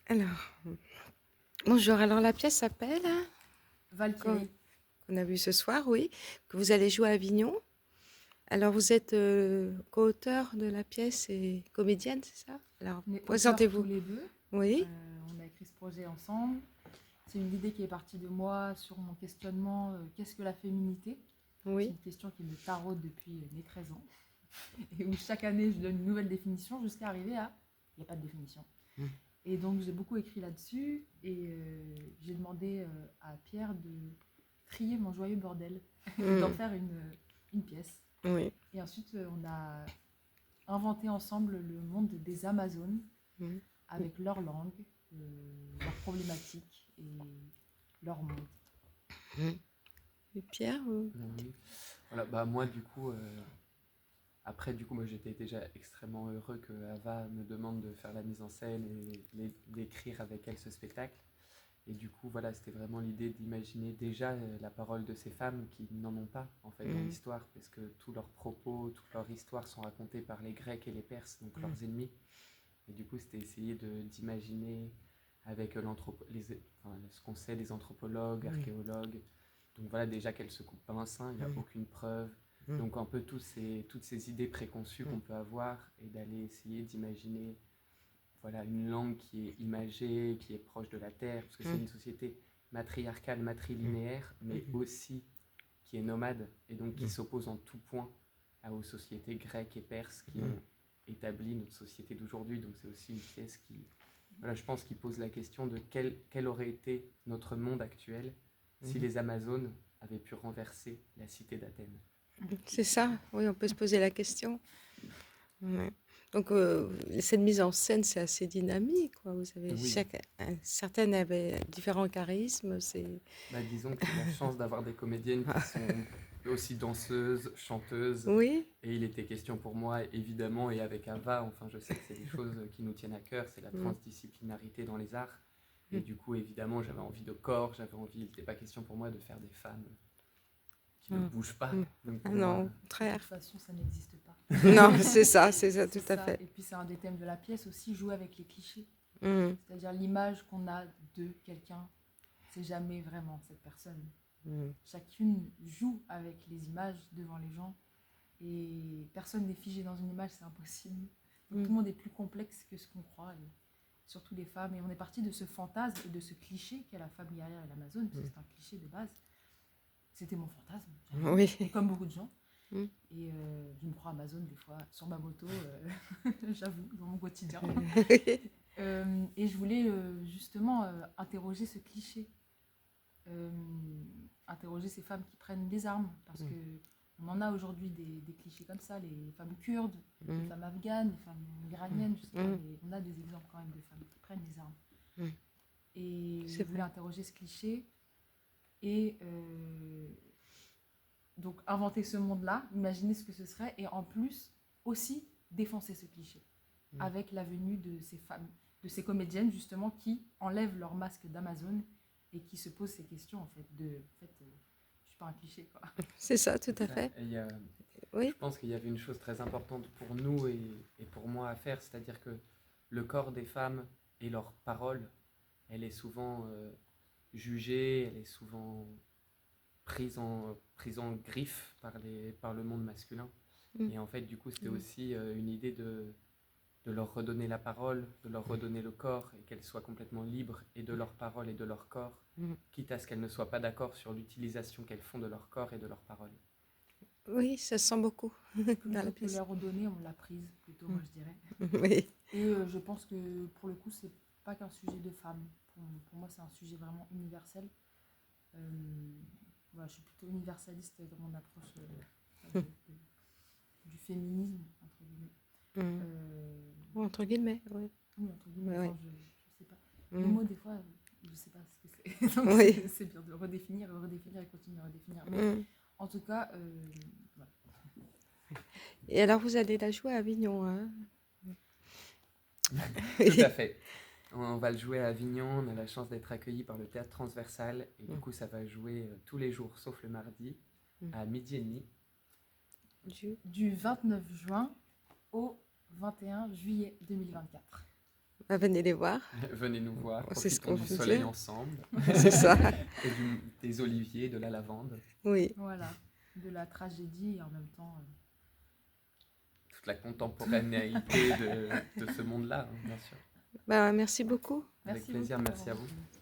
Alors, bonjour. Alors, la pièce s'appelle, qu'on Valkyrie. qu'on a vue ce soir, oui, que vous allez jouer à Avignon. Alors, vous êtes co-auteur de la pièce et comédienne, c'est ça? Alors, On est auteurs tous présentez-vous. les deux. Oui, On a écrit ce projet ensemble. C'est une idée qui est partie de moi sur mon questionnement qu'est-ce que la féminité? C'est oui. une question qui me taraude depuis mes 13 ans. Et où chaque année, je donne une nouvelle définition jusqu'à arriver à il n'y a pas de définition. Mm. Et donc, j'ai beaucoup écrit là-dessus. Et j'ai demandé à Pierre de trier mon joyeux bordel et d'en Mm. faire une pièce. Oui. Et ensuite, on a inventé ensemble le monde des Amazones Mm. avec leur langue, leurs problématiques et leur monde. Mm. Et Pierre, Oui. Voilà, bah moi du coup, après du coup, moi j'étais déjà extrêmement heureux que Ava me demande de faire la mise en scène et d'écrire avec elle ce spectacle. Et du coup, voilà, c'était vraiment l'idée d'imaginer déjà la parole de ces femmes qui n'en ont pas en fait dans Mm. l'histoire, parce que tous leurs propos, toute leur histoire sont racontés par les Grecs et les Perses, donc leurs ennemis. Et du coup, c'était essayer d'imaginer avec ce qu'on sait des anthropologues, archéologues. Donc voilà, déjà qu'elle se coupe pas un sein, il n'y a aucune preuve. Mm. Donc un peu toutes ces idées préconçues qu'on peut avoir et d'aller essayer d'imaginer voilà, une langue qui est imagée, qui est proche de la terre, parce que c'est une société matriarcale, matrilinéaire, mais aussi qui est nomade et donc qui s'oppose en tout point aux sociétés grecques et perses qui ont établi notre société d'aujourd'hui. Donc c'est aussi une pièce qui, voilà, je pense, qui pose la question de quel aurait été notre monde actuel si les Amazones avaient pu renverser la cité d'Athènes. c'est ça? Oui, on peut se poser la question. Ouais. Donc, cette mise en scène, c'est assez dynamique, quoi. Vous avez Oui, certaines avaient différents charismes. C'est bah, disons que j'ai la chance d'avoir des comédiennes qui sont aussi danseuses, chanteuses. oui. Et il était question pour moi, évidemment, et avec Ava, enfin, je sais que c'est des choses qui nous tiennent à cœur, c'est la Mm. transdisciplinarité dans les arts. Et du coup, évidemment, j'avais envie de corps, j'avais envie, il n'était pas question pour moi de faire des femmes qui ne Mm. bougent pas. Mm. Donc Ah pour moi, non, au De contraire. toute façon, ça n'existe pas. Non, c'est ça, C'est tout à ça. fait. Et puis, c'est un des thèmes de la pièce aussi, jouer avec les clichés. Mm. C'est-à-dire l'image qu'on a de quelqu'un, c'est jamais vraiment cette personne. Mm. Chacune joue avec les images devant les gens et personne n'est figé dans une image, c'est impossible. Donc, tout le monde est plus complexe que ce qu'on croit, et surtout les femmes. Et on est parti de ce fantasme et de ce cliché qu'est la femme guerrière et l'Amazone, parce que c'est un cliché de base. C'était mon fantasme, Oui. et comme beaucoup de gens. Mm. Et je me crois Amazone des fois sur ma moto, j'avoue, dans mon quotidien. Et je voulais justement interroger ce cliché, interroger ces femmes qui prennent des armes, parce que on en a aujourd'hui des clichés comme ça, les femmes kurdes, les femmes afghanes, les femmes iraniennes, je sais pas, mais on a des exemples quand même de femmes qui prennent des armes. Mm. Et C'est je voulais vrai. interroger ce cliché et donc inventer ce monde-là, imaginer ce que ce serait, et en plus aussi défoncer ce cliché avec la venue de ces femmes, de ces comédiennes justement qui enlèvent leur masque d'Amazon et qui se posent ces questions en fait je suis pas un cliché quoi. C'est ça, tout à fait. et Oui. je pense qu'il y avait une chose très importante pour nous et pour moi à faire, c'est-à-dire que le corps des femmes et leur parole, elle est souvent jugée, elle est souvent prise en griffe par le monde masculin. Mm. Et en fait, du coup, c'était aussi une idée de leur redonner la parole, de leur redonner le corps, et qu'elles soient complètement libres et de leur parole et de leur corps, quitte à ce qu'elles ne soient pas d'accord sur l'utilisation qu'elles font de leur corps et de leur parole. Oui, ça se sent beaucoup dans la Plutôt que pièce. leur redonner, on l'a prise plutôt, moi je dirais. Oui. Et je pense que pour le coup, c'est pas qu'un sujet de femme. Pour moi, c'est un sujet vraiment universel. Voilà, je suis plutôt universaliste dans mon approche du féminisme, entre guillemets. Mm. Entre guillemets, oui. Oui, entre guillemets, Oui. enfin, je sais pas. Mm. Le mot, des fois, je sais pas ce que c'est. Donc, Oui. c'est bien de le redéfinir et continuer à redéfinir. Mais en tout cas, voilà. Et alors, vous allez la jouer à Avignon, hein? Tout à fait. On va le jouer à Avignon, on a la chance d'être accueilli par le théâtre transversal, et du coup ça va jouer tous les jours sauf le mardi à midi et demi. Du 29 juin au 21 juillet 2024. Bah, venez les voir, Venez nous voir, c'est ce profitons qu'on du peut soleil dire. ensemble, C'est ça, et des oliviers, de la lavande, oui. Voilà, de la tragédie et en même temps. toute la contemporanéité de ce monde-là, hein, bien sûr. Bah, merci beaucoup. Avec Merci plaisir, beaucoup merci à d'avoir vous. été-